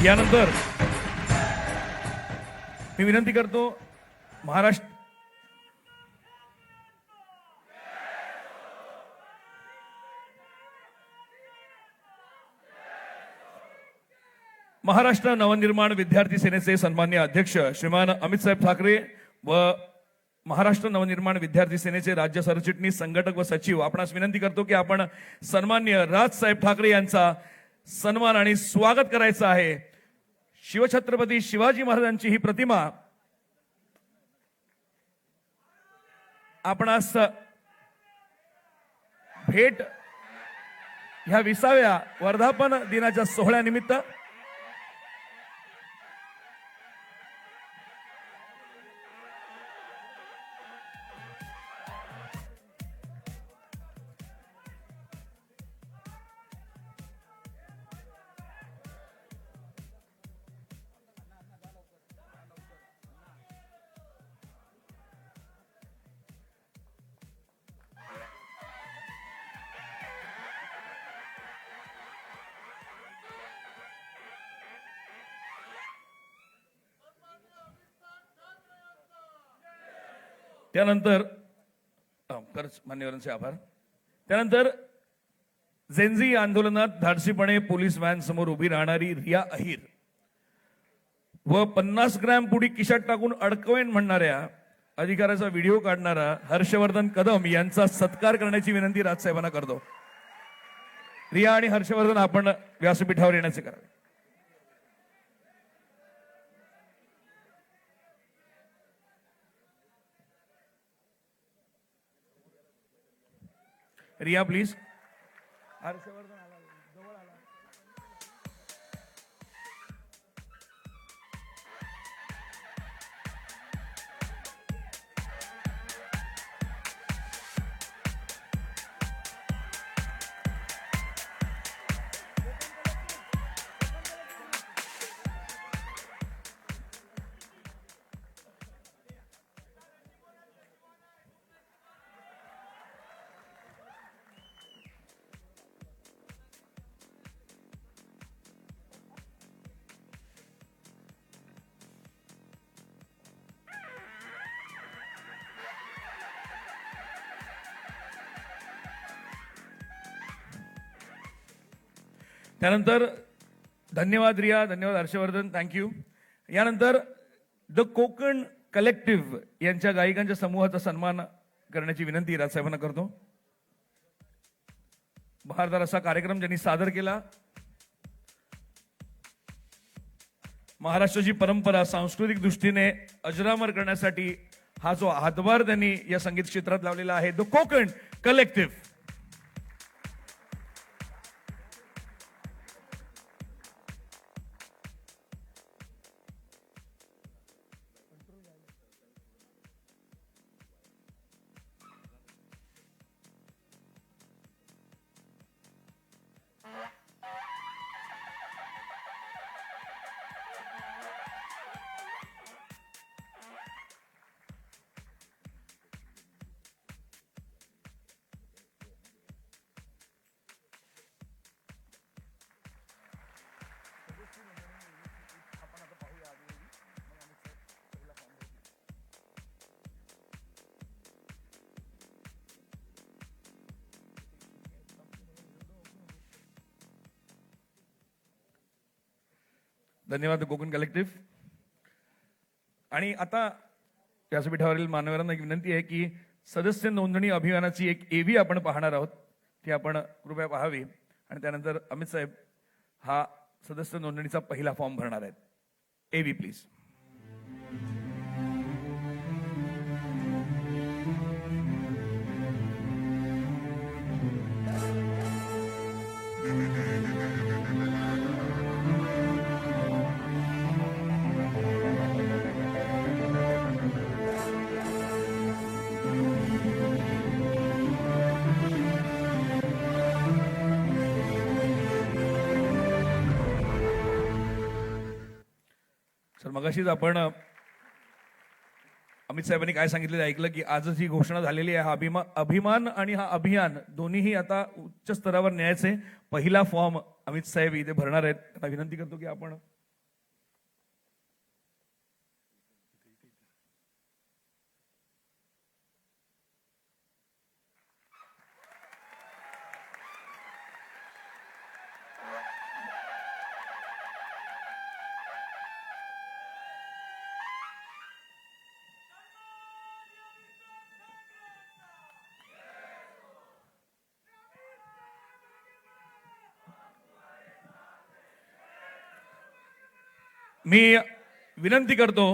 यानंतर मी विनंती करतो महाराष्ट्र नवनिर्माण विद्यार्थी सेनेचे सन्माननीय अध्यक्ष श्रीमान अमित साहेब ठाकरे व महाराष्ट्र नवनिर्माण विद्यार्थी सेनेचे राज्य सरचिटणीस संघटक व सचिव आपणास विनंती करतो की आपण सन्माननीय राजसाहेब ठाकरे यांचा सन्मान आणि स्वागत करायचं आहे। शिवछत्रपती शिवाजी महाराजांची ही प्रतिमा आपणास भेट ह्या 20व्या वर्धापन दिनाच्या सोहळ्यानिमित्त त्यानंतर मान्यवरांचे आभार। त्यानंतर जेनझी आंदोलनात धाडसीपणे पोलीस व्हॅन समोर उभी राहणारी रिया अहिर व 50 ग्रॅम पुडी खिशात टाकून अडकवेन म्हणणाऱ्या अधिकाऱ्याचा व्हिडिओ काढणारा हर्षवर्धन कदम यांचा सत्कार करण्याची विनंती राजसाहेबांना करतो। रिया आणि हर्षवर्धन आपण व्यासपीठावर येण्याचे करावे। रिया प्लीज। हर्षवर्धन आला जवळ आला। त्यानंतर धन्यवाद रिया, धन्यवाद हर्षवर्धन, थँक्यू। यानंतर द कोकण कलेक्टिव्ह यांच्या गायिकांच्या समूहाचा सन्मान करण्याची विनंती राजसाहेबांना करतो। बहारदार असा कार्यक्रम ज्यांनी सादर केला। महाराष्ट्राची परंपरा सांस्कृतिक दृष्टीने अजरामर करण्यासाठी हा जो हातभार त्यांनी या संगीत क्षेत्रात लावलेला आहे, द कोकण कलेक्टिव्ह। धन्यवाद कोकण कलेक्टिव्ह। आणि आता व्यासपीठावरील मान्यवरांना एक विनंती आहे की सदस्य नोंदणी अभियानाची एक एव्ही आपण पाहणार आहोत, ती आपण कृपया पाहावी। आणि त्यानंतर अमित साहेब हा सदस्य नोंदणीचा पहिला फॉर्म भरणार आहेत। एव्ही प्लीज। सर मगाशीच आपण अमित साहेबांनी काय सांगितलेलं ऐकलं की आजच ही घोषणा झालेली आहे। हा अभिमान आणि हा अभियान दोन्हीही आता उच्च स्तरावर न्यायचे। पहिला फॉर्म अमित साहेब इथे भरणार आहेत। त्यांना विनंती करतो की आपण मी विनंती करतो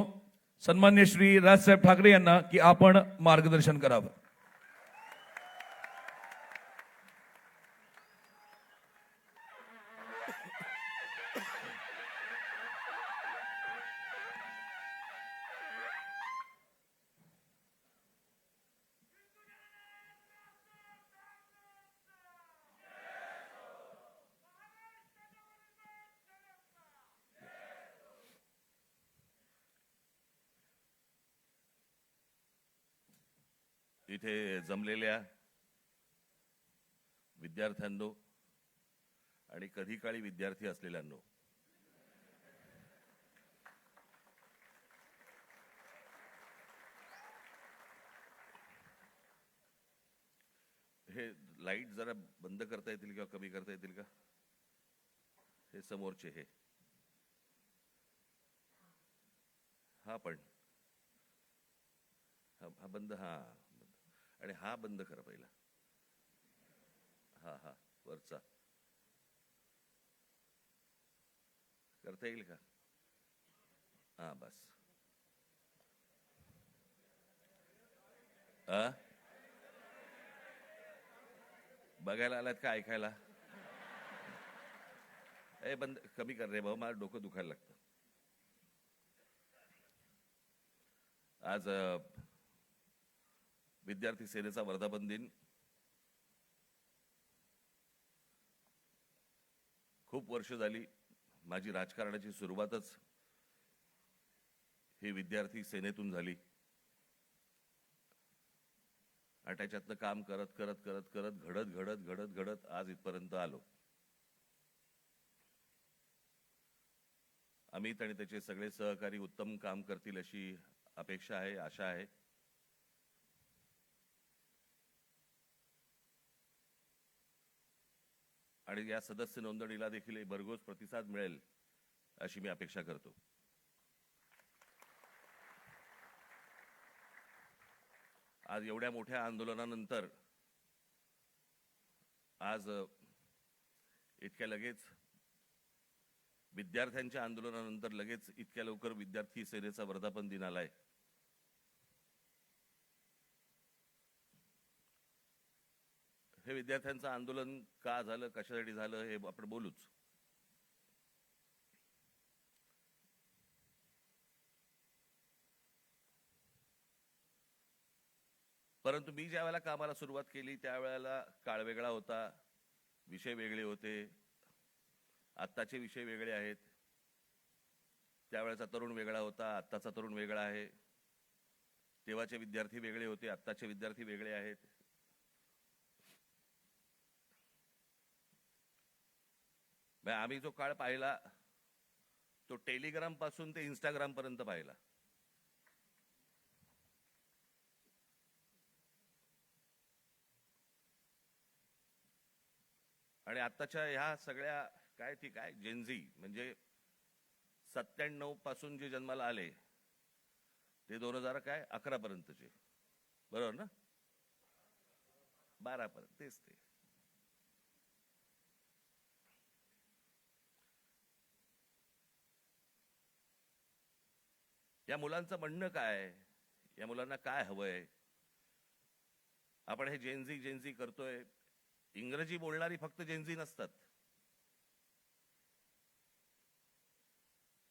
सन्मान्य श्री राजसाहेब ठाकरे यांना की आपण मार्गदर्शन करावं. इथे जमलेल्या विद्यार्थ्यांनो आणि कधी काळी विद्यार्थी असलेल्यांनो, हे लाईट जरा बंद करता येतील किंवा कमी करता येतील का? हे समोरचे हे हा पण हा बंद, हा आणि हा बंद करा पहिला. हा हा वरचा करता येईल का? हा बस. बघायला आलात का ऐकायला? ए बंद कमी कर रे भाऊ, मला डोकं दुखायला लागतं. आज विद्यार्थी सेनेचा वर्धापन दिन. खूप वर्ष झाली माझी राजकारणाची सुरुवातच ही विद्यार्थी सेनेतून झाली आणि त्याच्यातनं काम करत करत करत करत घडत घडत घडत घडत आज इथपर्यंत आलो. अमित आणि त्याचे सगळे सहकारी उत्तम काम करतील अशी अपेक्षा आहे, आशा आहे. आणि या सदस्य नोंदणीला देखील भरघोस प्रतिसाद मिळेल अशी मी अपेक्षा करतो. आज एवढ्या मोठ्या आंदोलनानंतर आज इतक्या लगेच विद्यार्थ्यांच्या आंदोलनानंतर लगेच इतक्या लवकर विद्यार्थी सेनेचा वर्धापन दिन आलाय. हे विद्यार्थ्यांचं आंदोलन का झालं, कशासाठी झालं हे आपण बोलूच. परंतु मी ज्या वेळेला कामाला सुरुवात केली त्यावेळेला काळ वेगळा होता, विषय वेगळे होते. आत्ताचे विषय वेगळे आहेत. त्यावेळेचा तरुण वेगळा होता, आत्ताचा तरुण वेगळा आहे. तेव्हाचे विद्यार्थी वेगळे होते, आत्ताचे विद्यार्थी वेगळे आहेत. आम्ही जो काळ पाहिला तो टेलिग्राम पासून ते इंस्टाग्राम पर्यंत पाहिला. आणि आत्ताच्या ह्या सगळ्या काय ती काय जेनझी म्हणजे 97 पासून जे जन्माला आले ते 2011 पर्यंतचे, बरोबर ना? 12 पर्यंत तेच ते. या मुलांचं म्हणणं काय, या मुलांना काय हवंय? आपण हे जेनझी जेनझी करतोय. इंग्रजी बोलणारी फक्त जेनझी नसतात.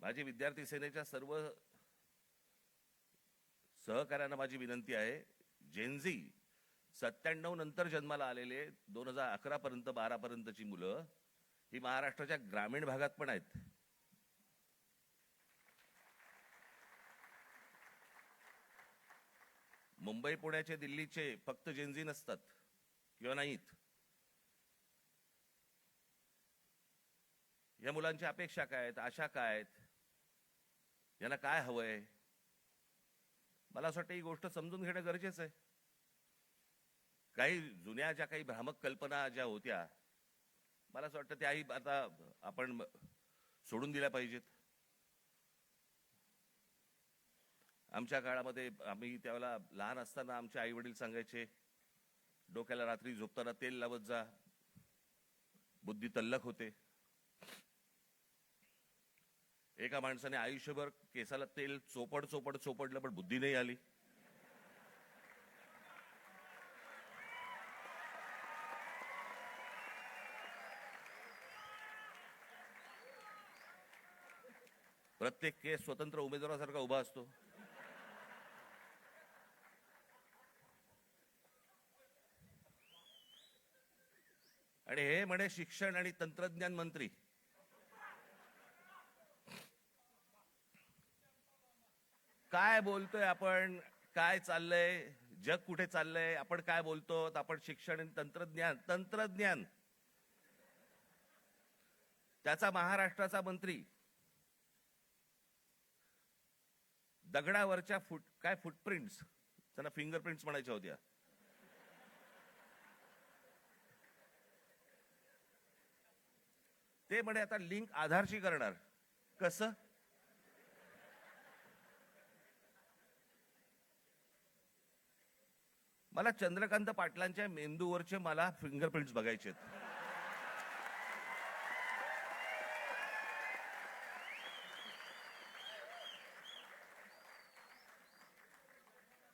माझी विद्यार्थी सेनेच्या सर्व सहकार्यांना माझी विनंती आहे, जेनझी 97 नंतर जन्माला आलेले 2011 पर्यंत 12 पर्यंतची मुलं ही महाराष्ट्राच्या ग्रामीण भागात पण आहेत. मुंबई पुण्याचे दिल्लीचे फक्त जेनझी नसतात किंवा नाहीत. या मुलांच्या अपेक्षा काय आहेत, आशा काय आहेत, यांना काय हवंय? मला असं वाटतं ही गोष्ट समजून घेणं गरजेचं आहे. काही जुन्या ज्या काही भ्रामक कल्पना ज्या होत्या मला असं वाटतं त्याही आता आपण सोडून दिल्या पाहिजेत. आमच्या काळामध्ये आम्ही त्यावेळेला लहान असताना आमचे आई वडील सांगायचे, डोक्याला रात्री झोपताना तेल लावत जा, बुद्धी तल्लख होते. एका माणसाने आयुष्यभर केसाला तेल चोपडलं पण बुद्धी नाही आली. प्रत्येक केस स्वतंत्र उमेदवारासारखा उभा असतो. आणि हे म्हणे शिक्षण आणि तंत्रज्ञान मंत्री. काय बोलतोय आपण? काय चाललंय? जग कुठे चाललंय? आपण काय बोलतो? आपण शिक्षण आणि तंत्रज्ञान त्याचा महाराष्ट्राचा मंत्री दगडावरच्या फुटप्रिंट्स, त्यांना फिंगरप्रिंट्स म्हणायच्या होत्या, ते म्हणे आता लिंक आधारशी करणार. कसं? मला चंद्रकांत पाटलांच्या मेंदूवरचे मला फिंगरप्रिंट्स बघायचे आहेत.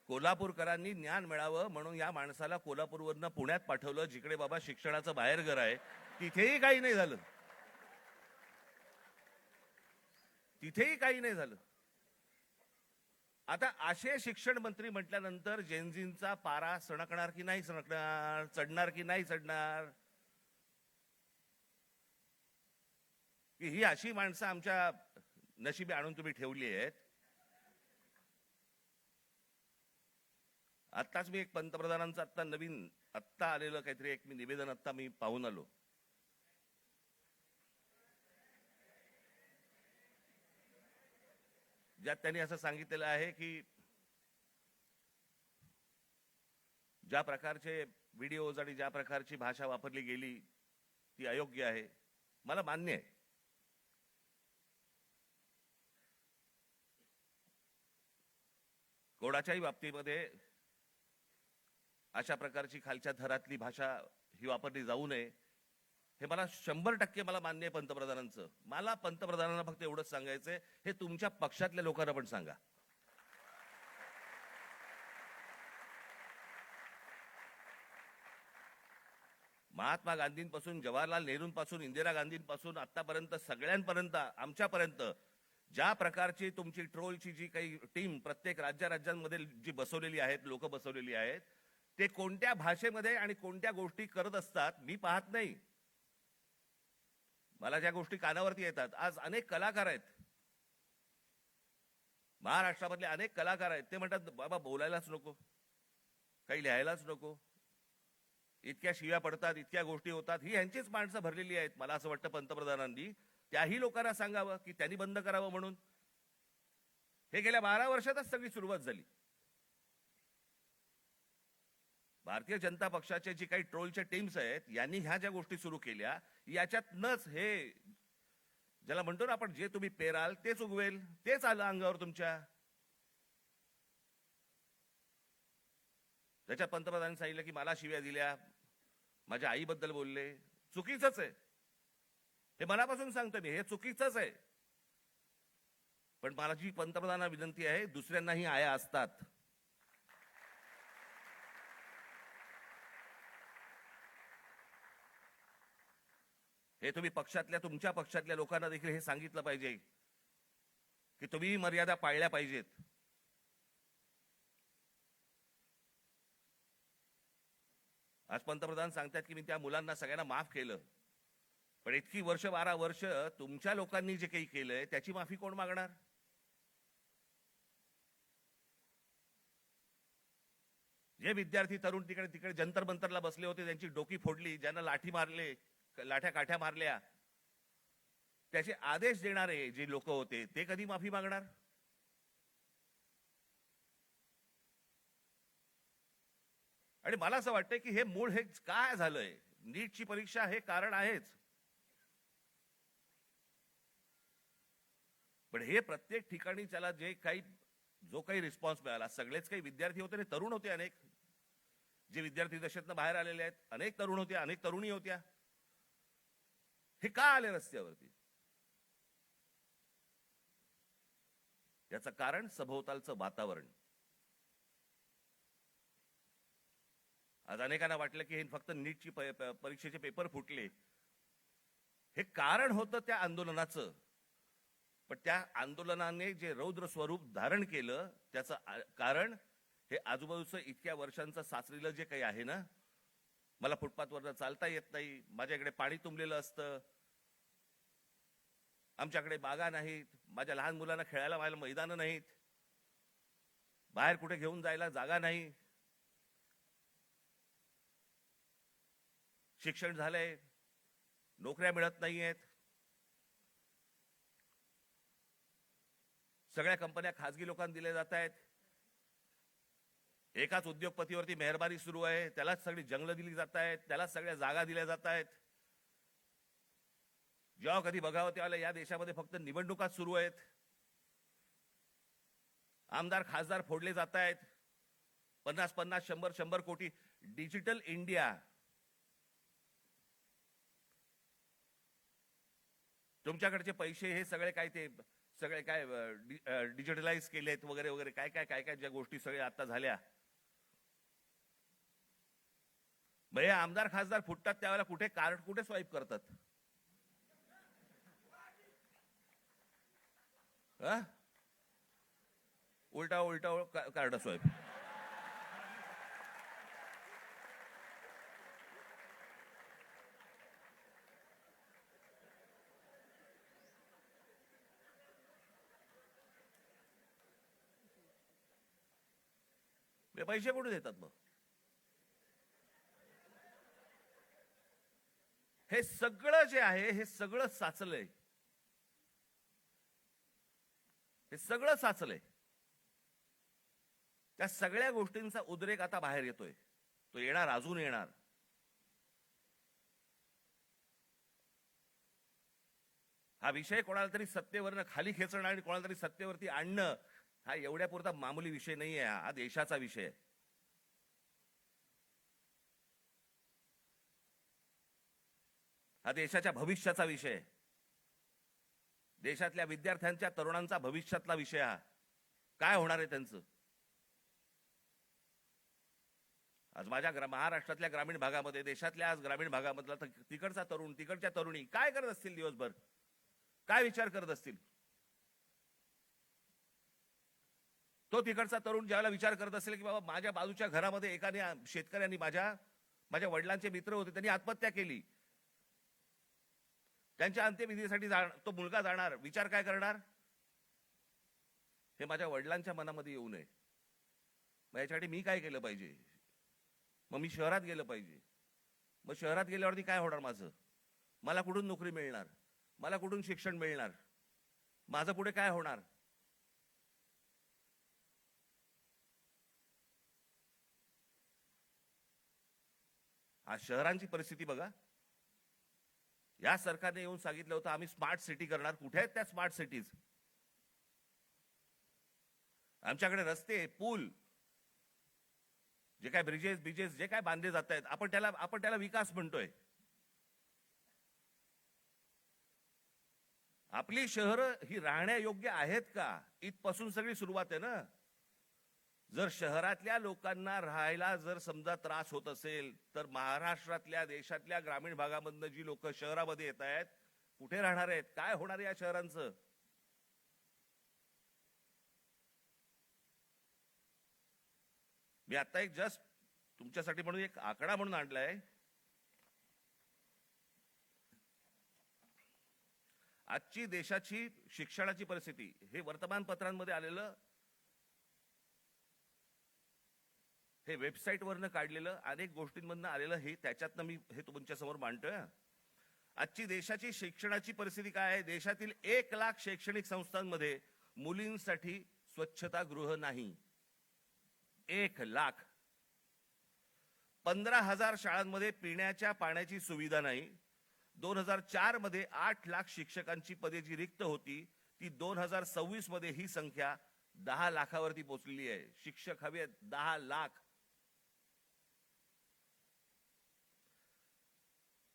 कोल्हापूरकरांनी ज्ञान मिळावं म्हणून या माणसाला कोल्हापूरवरनं पुण्यात पाठवलं, जिकडे बाबा शिक्षणाचं बाहेरघर आहे. तिथेही काही नाही झालं. आता असे शिक्षण मंत्री म्हटल्यानंतर जेनझींचा पारा सणकणार की नाही सणकणार, चढणार की नाही चढणार, की ही अशी माणसं आमच्या नशिबी आणून तुम्ही ठेवली आहेत. आत्ताच मी एक पंतप्रधानांचं आत्ता आलेलं काहीतरी एक निवेदन आत्ता मी पाहून आलो. ज्यात त्यांनी असं सांगितलेलं आहे की ज्या प्रकारचे व्हिडिओज आणि ज्या प्रकारची भाषा वापरली गेली ती अयोग्य आहे. मला मान्य आहे. कोणाच्याही बाबतीमध्ये अशा प्रकारची खालच्या थरातली भाषा ही वापरली जाऊ नये, हे मला 100% मला मान्य आहे पंतप्रधानांचं. मला पंतप्रधानांना फक्त एवढंच सांगायचंय, हे तुमच्या पक्षातल्या लोकांना पण सांगा. महात्मा गांधींपासून जवाहरलाल नेहरूंपासून इंदिरा गांधींपासून आतापर्यंत सगळ्यांपर्यंत आमच्यापर्यंत ज्या प्रकारची तुमची ट्रोलची जी काही टीम प्रत्येक राज्यांमध्ये जी बसवलेली आहेत, लोक बसवलेली आहेत, ते कोणत्या भाषेमध्ये आणि कोणत्या गोष्टी करत असतात मी पाहत नाही. मला ज्या गोष्टी कानावरती येतात, आज अनेक कलाकार आहेत महाराष्ट्रामधले, अनेक कलाकार आहेत, ते म्हणतात बाबा बोलायलाच नको, काही लिहायलाच नको, इतक्या शिव्या पडतात, इतक्या गोष्टी होतात. ही यांचीच माणसं भरलेली आहेत. मला असं वाटतं पंतप्रधानांनी त्याही लोकांना सांगावं की त्यांनी बंद करावं म्हणून. हे गेल्या 12 वर्षातच सगळी सुरुवात झाली. भारतीय जनता पक्षाचे जी काही ट्रोलच्या टीम्स आहेत यांनी ह्या ज्या गोष्टी सुरू केल्या, याच्यातनच हे ज्याला म्हणतो ना आपण, जे तुम्ही पेराल तेच उगवेल, तेच आलं अंगावर तुमच्या. त्याच्यात पंतप्रधानांनी सांगितलं की मला शिव्या दिल्या, माझ्या आईबद्दल बोलले. चुकीचंच आहे, हे मनापासून सांगतो मी, हे चुकीचंच आहे. पण माझी पंतप्रधानांना विनंती आहे, दुसऱ्यांनाही आया असतात. हे तुम्ही तुमच्या पक्षातल्या लोकांना देखील हे सांगितलं पाहिजे की तुम्ही मर्यादा पाळल्या पाहिजेत. आज पंतप्रधान सांगतात की मी त्या मुलांना सगळ्यांना माफ केलं, पण इतकी वर्ष 12 वर्ष तुमच्या लोकांनी जे काही केलंय त्याची माफी कोण मागणार? जे विद्यार्थी तरुण तिकडे जंतर मंतरला बसले होते, त्यांची डोकी फोडली, ज्यांना लाठ्या काठ्या मारल्या, त्याचे आदेश देणारे जे लोक होते ते कधी माफी मागणार? आणि मला असं वाटतं की हे मूळ हे काय झालंय, नीटची परीक्षा हे कारण आहेच, पण हे प्रत्येक ठिकाणी त्याला जो काही रिस्पॉन्स मिळाला, सगळेच काही विद्यार्थी होते आणि तरुण होते, अनेक जे विद्यार्थी दशेतनं बाहेर आलेले आहेत, अनेक तरुण होते, अनेक तरुणी होत्या. हे का आले रस्त्यावरती? याचं कारण सभोवतालचं वातावरण. आज अनेकांना वाटलं की हे फक्त नीटची परीक्षेचे पेपर फुटले, हे कारण होतं त्या आंदोलनाचं. पण त्या आंदोलनाने जे रौद्र स्वरूप धारण केलं त्याचं कारण हे आजूबाजूचं इतक्या वर्षांचं साचलेलं जे काही आहे ना, मला फुटपाथवरनं चालता येत नाही, माझ्याकडे पाणी तुंबलेलं असतं, आमच्याकडे बागा नाहीत, माझ्या लहान मुलांना खेळायला व्हायला मैदानं नाहीत, बाहेर कुठे घेऊन जायला जागा नाही, शिक्षण झालंय, नोकऱ्या मिळत नाहीयेत, सगळ्या कंपन्या खासगी लोकांना दिल्या जात आहेत, एकाच उद्योगपतीवरती मेहरबानी सुरू आहे, त्यालाच सगळी जंगलं दिली जात आहेत, त्यालाच सगळ्या जागा दिल्या जात आहेत. जेव्हा कधी बघावं तेव्हा या देशामध्ये फक्त निवडणुकाच सुरू आहेत, आमदार खासदार फोडले जात आहेत, 50-50, 100-100 कोटी. डिजिटल इंडिया, तुमच्याकडचे पैसे हे सगळे काय ते सगळे काय डिजिटलाइज केलेत वगैरे वगैरे काय काय काय काय ज्या गोष्टी सगळ्या आता झाल्या. हे आमदार खासदार फुटतात त्यावेळेला कुठे कार्ड कुठे स्वाईप करतात? उलटा उलटा कार्ड स्वाईप. पैसे कुठे देतात मग? हे सगळं जे आहे हे सगळं साचलंय, हे सगळं साचलंय. त्या सगळ्या गोष्टींचा उद्रेक आता बाहेर येतोय, तो येणार, अजून येणार. हा विषय कोणाला तरी सत्तेवरनं खाली खेचणं आणि कोणाला तरी सत्तेवरती आणणं हा एवढ्या पुरता मामूली विषय नाहीये. हा देशाचा विषय आहे. हा देशाच्या भविष्याचा विषय आहे. देशातल्या विद्यार्थ्यांच्या तरुणांचा भविष्यातला विषय. हा काय होणार आहे त्यांचं? आज माझ्या महाराष्ट्रातल्या ग्रामीण भागामध्ये, देशातल्या आज ग्रामीण भागामधला तिकडचा तरुण, तिकडच्या तरुणी काय करत असतील दिवसभर? काय विचार करत असतील? तो तिकडचा तरुण ज्यावेळेला विचार करत असेल की बाबा माझ्या बाजूच्या घरामध्ये एकाने शेतकऱ्यांनी माझ्या वडिलांचे मित्र होते, त्यांनी आत्महत्या केली, त्यांच्या अंत्यविधीसाठी तो मुलगा जाणार, विचार काय करणार? हे माझ्या वडिलांच्या मनामध्ये येऊ नये, मग याच्यासाठी मी काय केलं पाहिजे? मग मी शहरात गेलं पाहिजे. मग शहरात गेल्यावरती काय होणार माझं? मला कुठून नोकरी मिळणार? मला कुठून शिक्षण मिळणार? माझं पुढे काय होणार? आज शहरांची परिस्थिती बघा. या सरकारने येऊन सांगितलं होतं आम्ही स्मार्ट सिटी करणार. कुठे आहेत त्या स्मार्ट सिटीज? आमच्याकडे रस्ते, पूल, जे काय ब्रिजेस जे काय बांधले जात आहेत, आपण त्याला विकास म्हणतोय. आपली शहरं ही राहण्यायोग्य आहेत का? इथपासून सगळी सुरुवात आहे ना. जर शहरातल्या लोकांना राहायला जर समजा त्रास होत असेल तर महाराष्ट्रातल्या, देशातल्या ग्रामीण भागामधनं जी लोक शहरामध्ये येत आहेत, कुठे राहणार आहेत? काय होणार या शहरांचं? मी आता एक जस्ट तुमच्यासाठी म्हणून एक आकडा म्हणून आणलाय. आजची देशाची शिक्षणाची परिस्थिती हे वर्तमानपत्रांमध्ये आलेलं, हे वेबसाईटवरनं काढलेलं, अनेक गोष्टींमधनं आलेलं, हे त्याच्यातनं मी हे तुमच्या समोर मांडतोय. आजची देशाची शिक्षणाची परिस्थिती काय आहे? देशातील 1 लाख शैक्षणिक संस्थांमध्ये मुलींसाठी स्वच्छतागृह नाही. 1 लाख. 15,000 शाळांमध्ये पिण्याच्या पाण्याची सुविधा नाही. 2004 मध्ये 8 लाख शिक्षकांची पदे जी रिक्त होती ती 2026 मध्ये ही संख्या 10 लाखावरती पोहोचलेली आहे. शिक्षक हवे 10 लाख.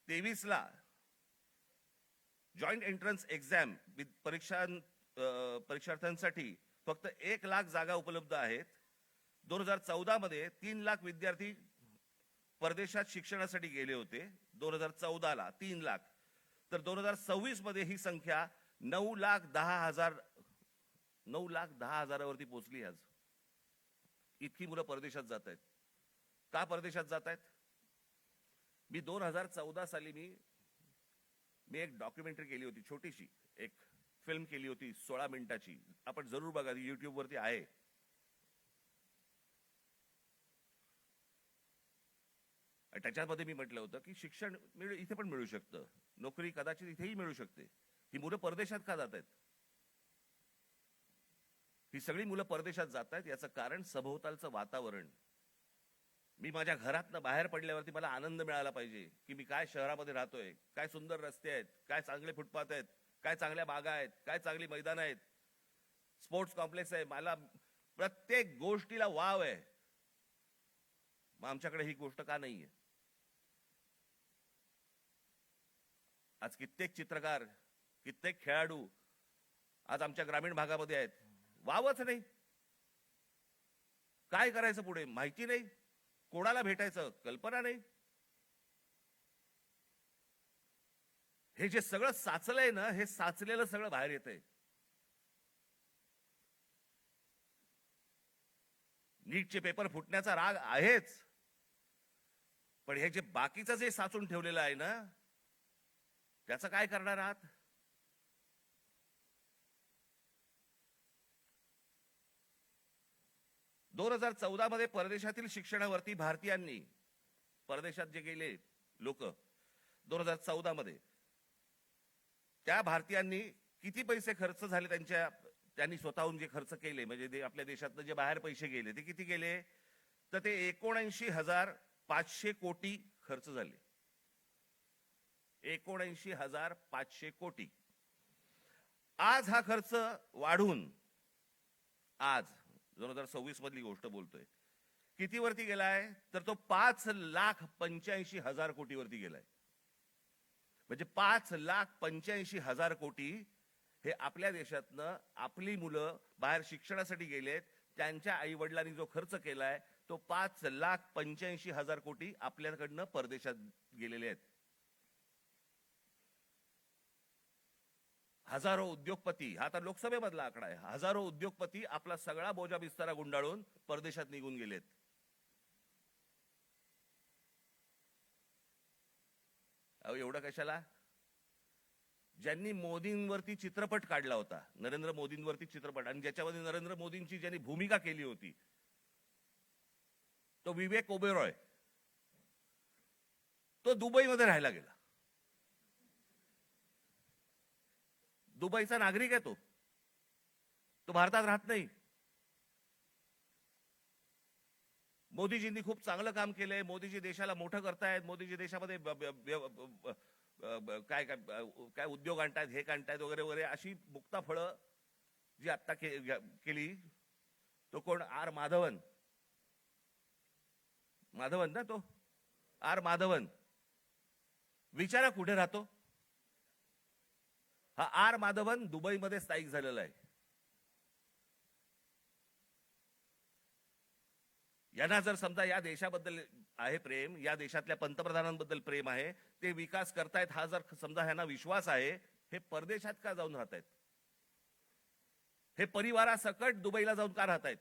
23 ला जॉईंट एंट्रन्स एक्झाम परीक्षार्थ्यांसाठी फक्त 1,00,000 जागा उपलब्ध आहेत. 2014 मध्ये 3,00,000 विद्यार्थी परदेशात शिक्षणासाठी गेले होते. 2014ला 3,00,000. तर 2026 मध्ये ही संख्या 9,10,000वरती पोहोचली आज. इतकी मुलं परदेशात जात आहेत. का परदेशात जात आहेत? मी 2014 साली मी एक डॉक्युमेंटरी केली होती, छोटीशी एक फिल्म केली होती 16 मिनिटाची. आपण जरूर बघा, YouTube वरती आहे. त्याच्यामध्ये मी म्हटलं होतं की शिक्षण इथे पण मिळू शकतं, नोकरी कदाचित इथेही मिळू शकते. ही मुलं परदेशात का जात आहेत? ही सगळी मुलं परदेशात जात आहेत याचं कारण सभोवतालचं वातावरण. मी माझ्या घरातनं बाहेर पडल्यावरती मला आनंद मिळाला पाहिजे की मी काय शहरामध्ये राहतोय, काय सुंदर रस्ते आहेत, काय चांगले फुटपाथ आहेत, काय चांगल्या बागा आहेत, काय चांगली मैदान आहेत, स्पोर्ट्स कॉम्प्लेक्स आहे. मला प्रत्येक गोष्टीला वाव आहे. मग आमच्याकडे ही गोष्ट का नाहीये? आज कित्येक चित्रकार, कित्येक खेळाडू आज आमच्या ग्रामीण भागामध्ये आहेत. वावच नाही. काय करायचं पुढे माहिती नाही, कोणाला भेटायचं कल्पना नाही. हे जे सगळं साचलंय ना, हे साचलेलं सगळं बाहेर येतंय. नीटचे पेपर फुटण्याचा राग आहेच, पण हे जे बाकीचं जे साचून ठेवलेलं आहे ना, त्याचं काय करणार आहात? दोन 2014 मध्ये परदेशातील शिक्षणावरती भारतीयांनी, परदेशात जे गेले लोक 2014 मध्ये, त्या भारतीयांनी किती पैसे खर्च झाले त्यांनी स्वतःहून जे खर्च केले, म्हणजे आपल्या देशातनं जे बाहेर पैसे गेले ते किती गेले? तर ते 79,500 कोटी खर्च झाले. 79,500 कोटी. आज हा खर्च वाढून, आज 2026 मधली गोष्ट बोलतोय, किती वरती गेलाय? तर तो 5,85,000 कोटी वरती गेलाय. म्हणजे 5,85,000 कोटी हे आपल्या देशातनं आपली मुलं बाहेर शिक्षणासाठी गेलेत, त्यांच्या आई वडिलांनी जो खर्च केलाय तो 5,85,000 कोटी आपल्याकडनं परदेशात गेलेले आहेत. हजारो उद्योगपती, हा तर लोकसभेमधला आकडा आहे, हजारो उद्योगपती आपला सगळा बोजा बिस्तारा गुंडाळून परदेशात निघून गेलेत. अहो एवढं कशाला? ज्यांनी मोदींवरती चित्रपट काढला होता, नरेंद्र मोदींवरती चित्रपट, आणि ज्याच्यामध्ये नरेंद्र मोदींची ज्यांनी भूमिका केली होती तो विवेक ओबेरॉय, तो दुबईमध्ये राहायला गेला. दुबईचा नागरिक आहे तो भारतात राहत नाही. मोदीजींनी खूप चांगलं काम केलंय, मोदीजी देशाला मोठं करतायत, मोदीजी देशामध्ये काय काय काय उद्योग आणतायत, हे आणतायत वगैरे वगैरे, अशी मुक्ता फळं जी आता केली. तो कोण? आर माधवन ना, तो आर माधवन. विचारा कुठे राहतो हा आर माधवन? दुबईमध्ये स्थायिक झालेला आहे. यांना जर समजा या देशाबद्दल आहे प्रेम, या देशातल्या पंतप्रधानांबद्दल प्रेम आहे, ते विकास करतायत, हा जर समजा ह्यांना विश्वास आहे, हे परदेशात का जाऊन राहतायत? हे परिवारासकट दुबईला जाऊन का राहतायत?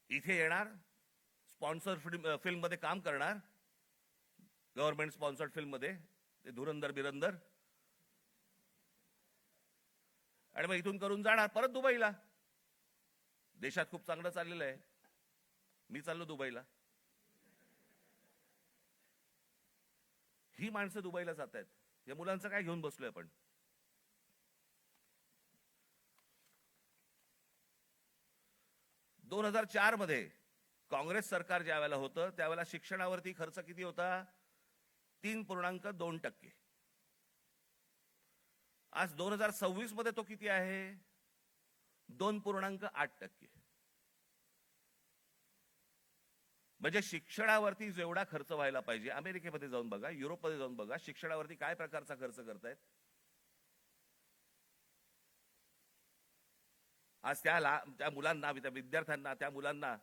इथे येणार, स्पॉन्सर फिल्म मध्ये काम करणार, गव्हर्नमेंट स्पॉन्सर्ड फिल्म मध्ये, ते धुरंधर बिरंदर, आणि मग इथून करून जाणार परत दुबईला. देशात खूप चांगलं चाललेलं आहे, मी चाललो दुबईला. ही माणसं दुबईला जात आहेत. या मुलांचं काय घेऊन बसलोय आपण? दोन 2004 मध्ये काँग्रेस सरकार ज्या वेळेला होतं त्यावेळेला शिक्षणावरती खर्च किती होता? 3.2%. आज 2026 मध्ये तो किती आहे? 2.8%. म्हणजे शिक्षणावरती जेवढा खर्च व्हायला पाहिजे, अमेरिकेमध्ये जाऊन बघा, युरोपमध्ये जाऊन बघा, शिक्षणावरती काय प्रकारचा खर्च करतायत. आज त्या मुलांना, त्या विद्यार्थ्यांना, त्या मुलांना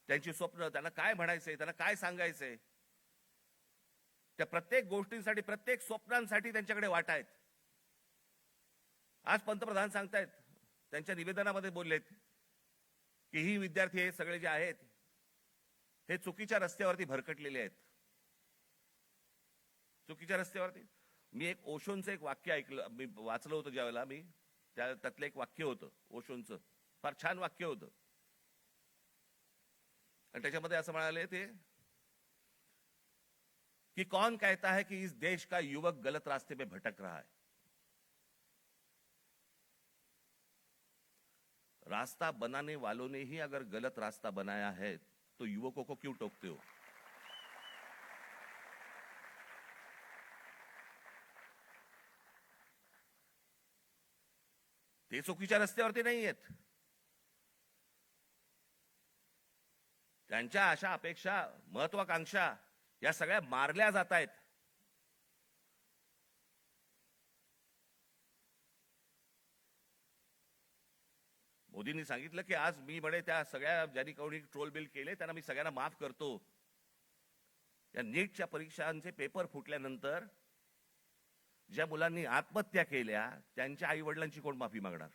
त्यांची स्वप्न, त्यांना काय म्हणायचंय, त्यांना काय सांगायचंय, त्या प्रत्येक गोष्टींसाठी, प्रत्येक स्वप्नांसाठी त्यांच्याकडे वाटा आहेत. आज पंतप्रधान सांगतायत, त्यांच्या निवेदनामध्ये बोललेत की ही विद्यार्थी हे सगळे जे आहेत हे चुकीच्या रस्त्यावरती भरकटलेले आहेत. चुकीच्या रस्त्यावरती. मी एक ओशोंचं एक वाक्य ऐकलं, मी वाचलं होतं ज्यावेळेला मी, त्यातलं एक वाक्य होतं ओशोंचं, फार छान वाक्य होतं. आणि त्याच्यामध्ये असं म्हणाले ते कि कौन कहता है कि इस देश का युवक गलत रास्ते पे भटक रहा है. रास्ता बनाने वालों ने ही अगर गलत रास्ता बनाया है तो युवकों को क्यों टोकते हो. ते चुकीच्या रस्त्यावरती नाही आहेत. त्यांच्या आशा, अपेक्षा, महत्वाकांक्षा या सगळ्या मारल्या जात आहेत. मोदींनी सांगितलं की आज मी म्हणे त्या सगळ्या ज्यांनी कोणी ट्रोल बिल केले त्यांना मी सगळ्यांना माफ करतो. या नीटच्या परीक्षांचे पेपर फुटल्यानंतर ज्या मुलांनी आत्महत्या केल्या त्यांच्या आई वडिलांची कोण माफी मागणार.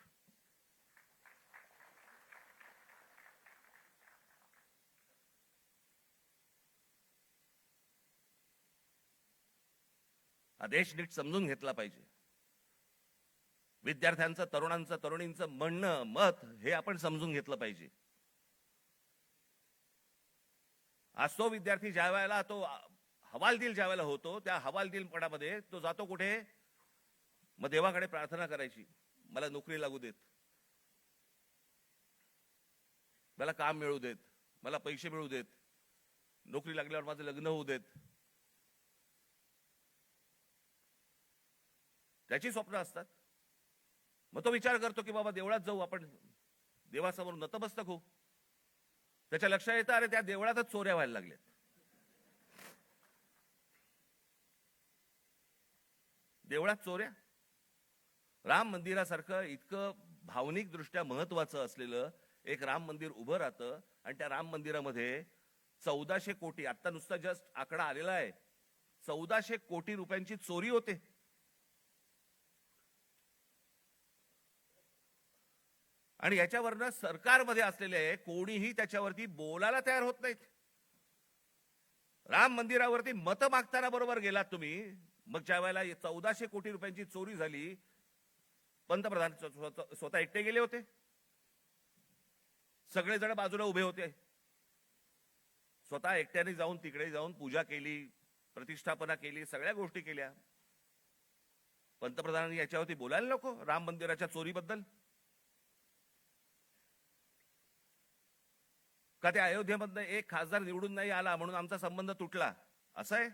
हा देश नीट समजून घेतला पाहिजे. विद्यार्थ्यांचं, तरुणांचं, तरुणींचं म्हणणं, मत हे आपण समजून घेतलं पाहिजे. आज तो विद्यार्थी ज्या वेळेला तो हवालदिल ज्या वेळेला होतो त्या हवालदिलपणामध्ये तो जातो कुठे, मग देवाकडे प्रार्थना करायची, मला नोकरी लागू देत, मला काम मिळू देत, मला पैसे मिळू देत, नोकरी लागल्यावर माझं लग्न होऊ देत. त्याची स्वप्न असतात. मग तो विचार करतो की बाबा देवळात जाऊ, आपण देवासमोर नतमस्तक होऊ. त्याच्या लक्षात येतं अरे त्या देवळातच चोऱ्या व्हायला लागल्यात. देवळात चोऱ्या. राम मंदिरासारखं इतकं भावनिक दृष्ट्या महत्वाचं असलेलं एक राम मंदिर उभं राहतं आणि त्या राम मंदिरामध्ये 1400 कोटी, आता नुसता जस्ट आकडा आलेला आहे, 1400 कोटी रुपयांची चोरी होते. आणि याच्यावरनं सरकारमध्ये असलेले कोणीही त्याच्यावरती बोलायला तयार होत नाहीत. राम मंदिरावरती मतं मागताना बरोबर गेलात तुम्ही, मग ज्या वेळेला 1400 कोटी रुपयांची चोरी झाली, पंतप्रधान स्वतः एकटे गेले होते, सगळेजण बाजूला उभे होते, स्वतः एकट्याने जाऊन तिकडे जाऊन पूजा केली, प्रतिष्ठापना केली, सगळ्या गोष्टी केल्या. पंतप्रधानांनी याच्यावरती बोलायला नको राम मंदिराच्या चोरीबद्दल. का त्या अयोध्येमधनं एक खासदार निवडून नाही आला म्हणून आमचा संबंध तुटला, असं आहे?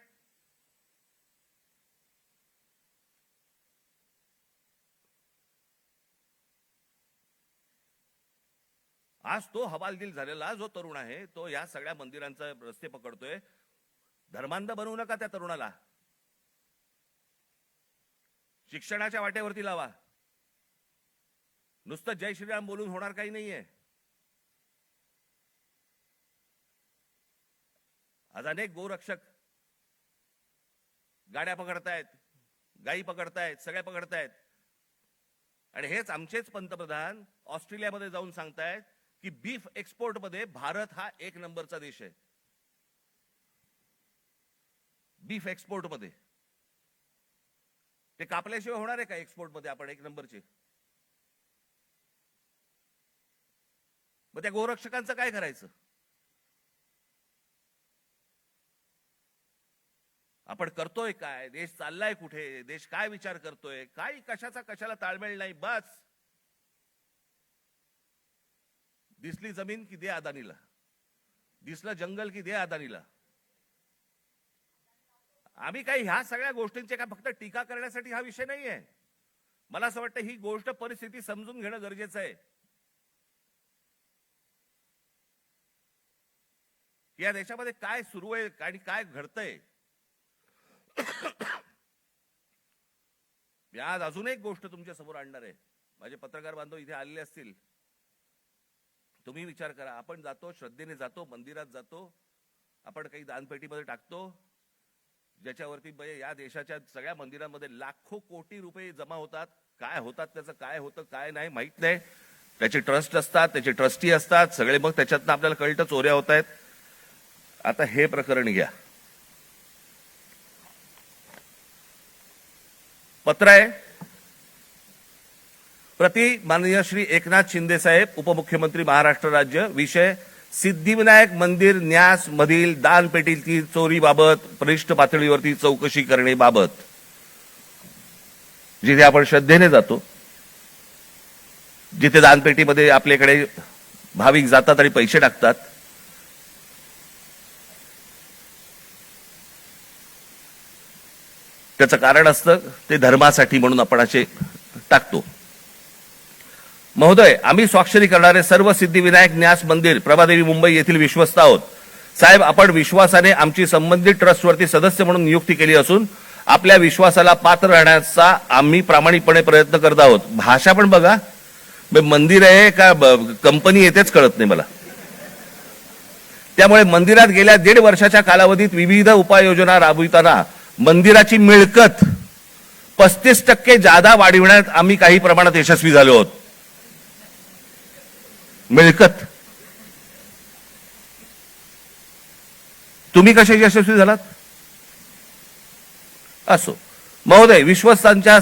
आज तो हवालदिल झालेला जो तरुण आहे तो या सगळ्या मंदिरांचा रस्ते पकडतोय. धर्मांध बनवू नका त्या तरुणाला. शिक्षणाच्या वाटेवरती लावा. नुसतं जय श्रीराम बोलून होणार काही नाहीये. आज अनेक गोरक्षक गाड्या पकडतायत, गायी पकडतायत, सगळ्या पकडतायत. आणि हेच आमचेच पंतप्रधान ऑस्ट्रेलियामध्ये जाऊन सांगतायत की बीफ एक्सपोर्ट मध्ये भारत हा 1 नंबरचा देश आहे. बीफ एक्सपोर्ट मध्ये ते कापल्याशिवाय होणार आहे का एक्सपोर्ट मध्ये आपण 1 नंबरचे? मग त्या गोरक्षकांचं काय करायचं? आपण करतोय काय? देश चाललाय कुठे? देश काय विचार करतोय? काय कशाचा कशाला ताळमेळ नाही. बस दिसली जमीन की दे अदानीला, दिसलं जंगल की दे अदानीला. आम्ही काही ह्या सगळ्या गोष्टींचे काय फक्त टीका करण्यासाठी हा विषय नाहीये. मला असं वाटतं ही गोष्ट परिस्थिती समजून घेणं गरजेचं आहे. या देशामध्ये काय सुरू आहे आणि काय घडतंय. मी आज अजून एक गोष्ट तुमच्या समोर आणणार आहे. माझे पत्रकार बांधव इथे आलेले असतील, तुम्ही विचार करा, आपण जातो, श्रद्धेने जातो, मंदिरात जातो, आपण काही दानपेटीमध्ये टाकतो, ज्याच्यावरती या देशाच्या सगळ्या मंदिरांमध्ये लाखो कोटी रुपये जमा होतात. काय होतात, त्याचं काय होतं काय नाही माहित नाही. त्याचे ट्रस्ट असतात, त्याचे ट्रस्टी असतात सगळे, मग त्याच्यातनं आपल्याला कळतं चोऱ्या होत आहेत. आता हे प्रकरण घ्या, पत्र आहे प्रति माननीय श्री एकनाथ शिंदे साहेब, उपमुख्यमंत्री महाराष्ट्र राज्य. विषय सिद्धिविनायक मंदिर न्यास मधील दानपेटीची चोरीबाबत वरिष्ठ पातळीवरती चौकशी करण्याबाबत. जिथे आपण श्रद्धेने जातो, जिथे दानपेटीमध्ये आपल्याकडे भाविक जातात आणि पैसे टाकतात, त्याचं कारण असतं ते धर्मासाठी म्हणून आपण असे टाकतो. महोदय, आम्ही स्वाक्षरी करणारे सर्व सिद्धिविनायक न्यास मंदिर प्रभादेवी मुंबई येथील विश्वस्त आहोत. साहेब, आपण विश्वासाने आमची संबंधित ट्रस्टवरती सदस्य म्हणून नियुक्ती केली असून आपल्या विश्वासाला पात्र राहण्याचा आम्ही प्रामाणिकपणे प्रयत्न करत आहोत. भाषा पण बघा, मंदिर आहे का कंपनी येतेच कळत नाही मला. त्यामुळे मंदिरात गेल्या 1.5 वर्षाच्या कालावधीत विविध उपाययोजना राबविताना मंदिराची मिळकत 35% जादा वाढविण्यात आम्ही काही प्रमाणात यशस्वी झालो आहोत. मिळकत तुम्ही कसे यशस्वी झालात? असो महोदय, विश्वस्तांच्या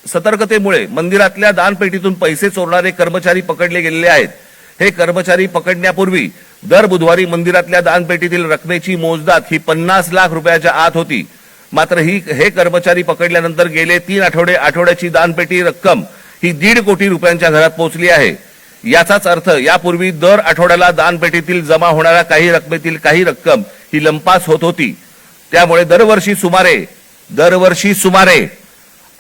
सतर्कतेमुळे मंदिरातल्या दानपेटीतून पैसे चोरणारे कर्मचारी पकडले गेलेले आहेत. हे कर्मचारी पकडण्यापूर्वी दर बुधवारी मंदिरातल्या दानपेटीतील रकमेची मोजदाद ही 50 लाख रुपयाच्या आत होती. मात्र हे कर्मचारी पकडल्यानंतर गेले 3 आठवड्याची दानपेटी रक्कम ही 1.5 कोटी रुपयांच्या घरात पोहोचली आहे. याचाच अर्थ यापूर्वी दर आठवड्याला दानपेटीतील जमा होणाऱ्या काही रकमेतील काही रक्कम ही लंपास होत होती. त्यामुळे दरवर्षी सुमारे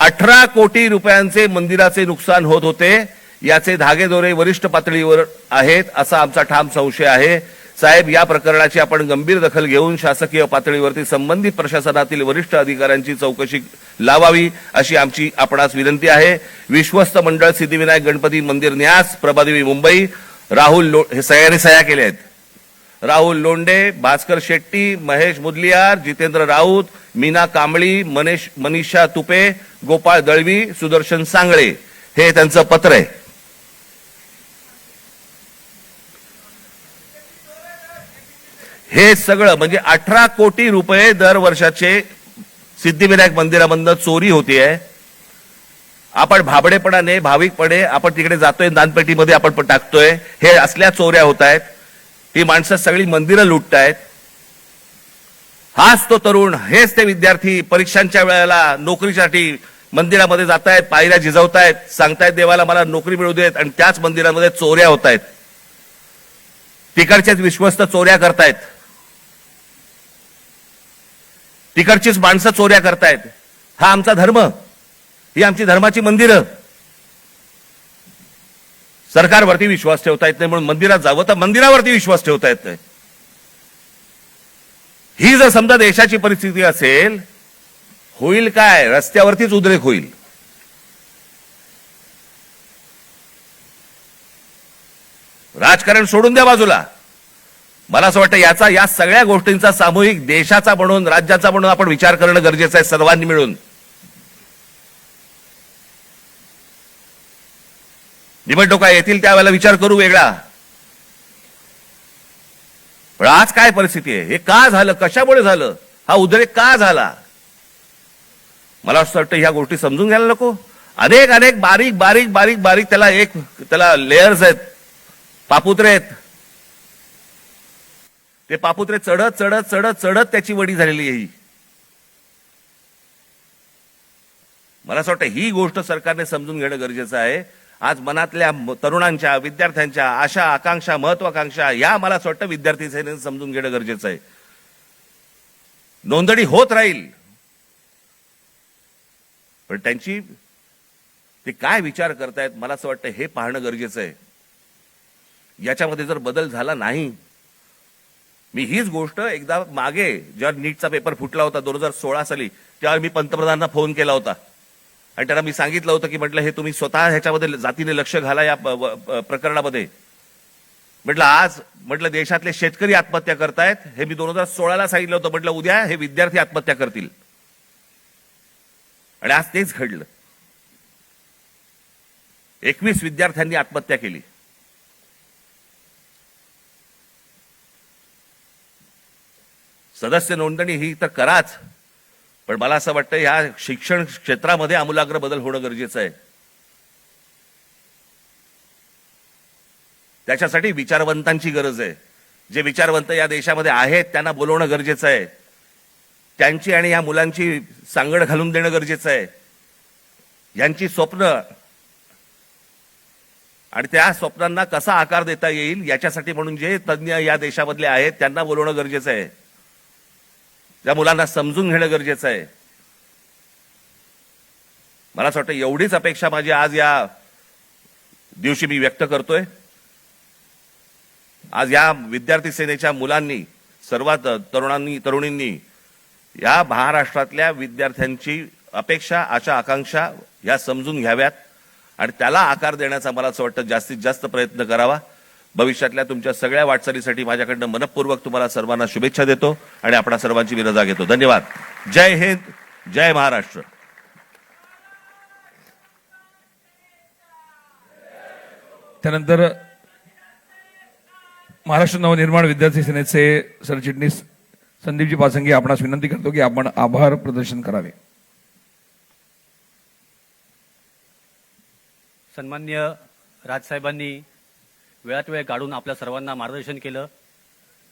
18 कोटी रुपयांचे मंदिराचे नुकसान होत होते. याचे धागेदोरे वरिष्ठ पातळीवर आहेत असा आमचा ठाम संशय आहे. साहेब, या प्रकरणाची आपण गंभीर दखल घेऊन शासकीय पातळीवरती संबंधित प्रशासनातील वरिष्ठ अधिकाऱ्यांची चौकशी लावावी अशी आमची आपणास विनंती आहे. विश्वस्त मंडळ सिद्धिविनायक गणपती मंदिर न्यास प्रभादेवी मुंबई. हे सह्याने सह्या केल्या आहेत. राहुल लोंढे, भास्कर शेट्टी, महेश मुदलियार, जितेंद्र राऊत, मीना कांबळी, मनीषा तुपे, गोपाळ दळवी, सुदर्शन सांगळे, हे त्यांचं पत्र आहे. हे सगळं म्हणजे 18 कोटी रुपये दर वर्षाचे सिद्धिविनायक मंदिरामधनं चोरी होतीये. आपण भाबडेपणाने भाविकपणे आपण तिकडे जातोय, दानपेटीमध्ये आपण टाकतोय. हे असल्या चोऱ्या होत आहेत. ही माणसं सगळी मंदिरं लुटतायत. हाच तो तरुण, हेच ते विद्यार्थी परीक्षांच्या वेळेला नोकरीसाठी मंदिरामध्ये जातायत, पायऱ्या झिजवतायत, सांगतायत देवाला मला नोकरी मिळू देत, आणि त्याच मंदिरामध्ये चोऱ्या होत आहेत. तिकडचेच विश्वस्त चोऱ्या करतायत, तिकडचीच माणसं चोऱ्या करतायत. हा आमचा धर्म, ही आमची धर्माची मंदिरं. सरकारवरती विश्वास ठेवता येत नाही म्हणून मंदिरात जावं, तर मंदिरावरती विश्वास ठेवता येत नाही. ही जर समजा देशाची परिस्थिती असेल, होईल काय? रस्त्यावरतीच उद्रेक होईल. राजकारण सोडून द्या बाजूला. मला असं वाटतं या सगळ्या गोष्टींचा सामूहिक देशाचा म्हणून, राज्याचा म्हणून आपण विचार करणं गरजेचं आहे सर्वांनी मिळून. निवडणुका येतील त्यावेळेला विचार करू वेगळा. पण आज काय परिस्थिती आहे? हे का झालं? कशामुळे झालं? हा उद्रेक का झाला? मला असं वाटतं ह्या गोष्टी समजून घ्यायला नको. अनेक बारीक त्याला लेयर्स आहेत, पापुत्रे आहेत. ते पापुत्रे चढत त्याची वडी झालेली आहे. मला असं वाटतं ही गोष्ट सरकारने समजून घेणं गरजेचं आहे. आज मनातल्या तरुणांच्या, विद्यार्थ्यांच्या आशा, आकांक्षा, महत्वाकांक्षा या मला असं वाटतं विद्यार्थी सेनेने समजून घेणं गरजेचं आहे. नोंदणी होत राहील, पण त्यांची ते काय विचार करतायत मला असं वाटतं हे पाहणं गरजेचं आहे. याच्यामध्ये जर बदल झाला नाही, मी हीच गोष्ट एकदा मागे जेव्हा नीटचा पेपर फुटला होता 2016 साली, त्यावेळी मी पंतप्रधानांना फोन केला होता आणि त्यांना मी सांगितलं होतं की म्हटलं हे तुम्ही स्वतः ह्याच्यामध्ये जातीने लक्ष घाला या प्रकरणामध्ये. म्हटलं देशातले शेतकरी आत्महत्या करतायत, हे मी 2016ला सांगितलं होतं. म्हटलं उद्या हे विद्यार्थी आत्महत्या करतील, आणि आज तेच घडलं. 21 विद्यार्थ्यांनी आत्महत्या केली. सदस्य नोंदणी ही तर कराच, पण मला असं वाटतं या शिक्षण क्षेत्रामध्ये आमूलाग्र बदल होणं गरजेचं आहे. त्याच्यासाठी विचारवंतांची गरज आहे. जे विचारवंत या देशामध्ये आहेत त्यांना बोलवणं गरजेचं आहे. त्यांची आणि या मुलांची सांगड घालून देणं गरजेचं आहे. यांची स्वप्न आणि त्या स्वप्नांना कसा आकार देता येईल याच्यासाठी म्हणून जे तज्ज्ञ या देशामधले आहेत त्यांना बोलवणं गरजेचं आहे. त्या मुलांना समजून घेणं गरजेचं आहे. मला असं वाटतं एवढीच अपेक्षा माझी आज या दिवशी मी व्यक्त करतोय. आज या विद्यार्थी सेनेच्या मुलांनी, सर्वात तरुणींनी या महाराष्ट्रातल्या विद्यार्थ्यांची अपेक्षा, आशा, आकांक्षा या समजून घ्याव्यात आणि त्याला आकार देण्याचा मला असं वाटतं जास्तीत जास्त प्रयत्न करावा. भविष्यातल्या तुमच्या सगळ्या वाटचालीसाठी माझ्याकडनं मनपूर्वक तुम्हाला सर्वांना शुभेच्छा देतो आणि आपणा सर्वांची मी रजा घेतो. धन्यवाद. जय हिंद, जय महाराष्ट्र. त्यानंतर महाराष्ट्र नवनिर्माण विद्यार्थी सेनेचे सरचिटणीस संदीपजी पासंगी आपणास विनंती करतो की आपण आभार प्रदर्शन करावे. सन्मान्य राजसाहेबांनी वेळात वेळ काढून आपल्या सर्वांना मार्गदर्शन केलं,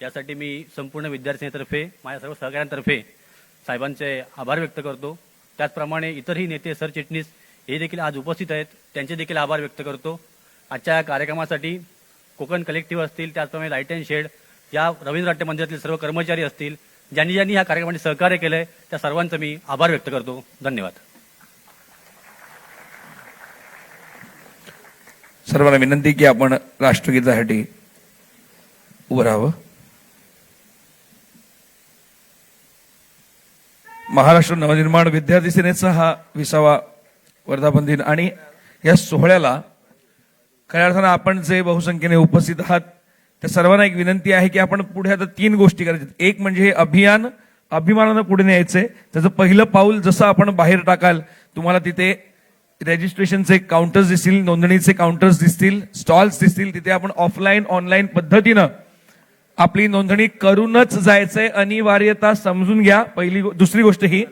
यासाठी मी संपूर्ण विद्यार्थ्यांतर्फे, माझ्या सर्व सहकाऱ्यांतर्फे साहेबांचे आभार व्यक्त करतो. त्याचप्रमाणे इतरही नेते, सरचिटणीस हे देखील आज उपस्थित आहेत, त्यांचे देखील आभार व्यक्त करतो. आजच्या या कार्यक्रमासाठी कोकण कलेक्टिव्ह असतील, त्याचप्रमाणे लाईट अँड शेड, या रवींद्र नाट्य मंदिरातील सर्व कर्मचारी असतील, ज्यांनी ज्यांनी या कार्यक्रमाने सहकार्य केलंय त्या सर्वांचं मी आभार व्यक्त करतो. धन्यवाद. सर्वांना विनंती की आपण राष्ट्रगीतासाठी उभं राहावं. महाराष्ट्र नवनिर्माण विद्यार्थी सेनेचा हा 20वा वर्धापन दिन आणि या सोहळ्याला खऱ्या अर्थानं आपण जे बहुसंख्येने उपस्थित आहात त्या सर्वांना एक विनंती आहे की आपण पुढे आता 3 गोष्टी करायच्या. एक म्हणजे हे अभियान अभिमानानं पुढे न्यायचंय. त्याचं पहिलं पाऊल जसं आपण बाहेर टाकाल, तुम्हाला तिथे रजिस्ट्रेशनचे काउंटर्स दिसतील, नोंदणीचे काउंटर्स दिसतील, स्टॉल्स दिसतील. तिथे आपण ऑफलाईन ऑनलाईन पद्धतीनं आपली नोंदणी करूनच जायचंय. अनिवार्यता समजून घ्या. दुसरी गोष्ट ही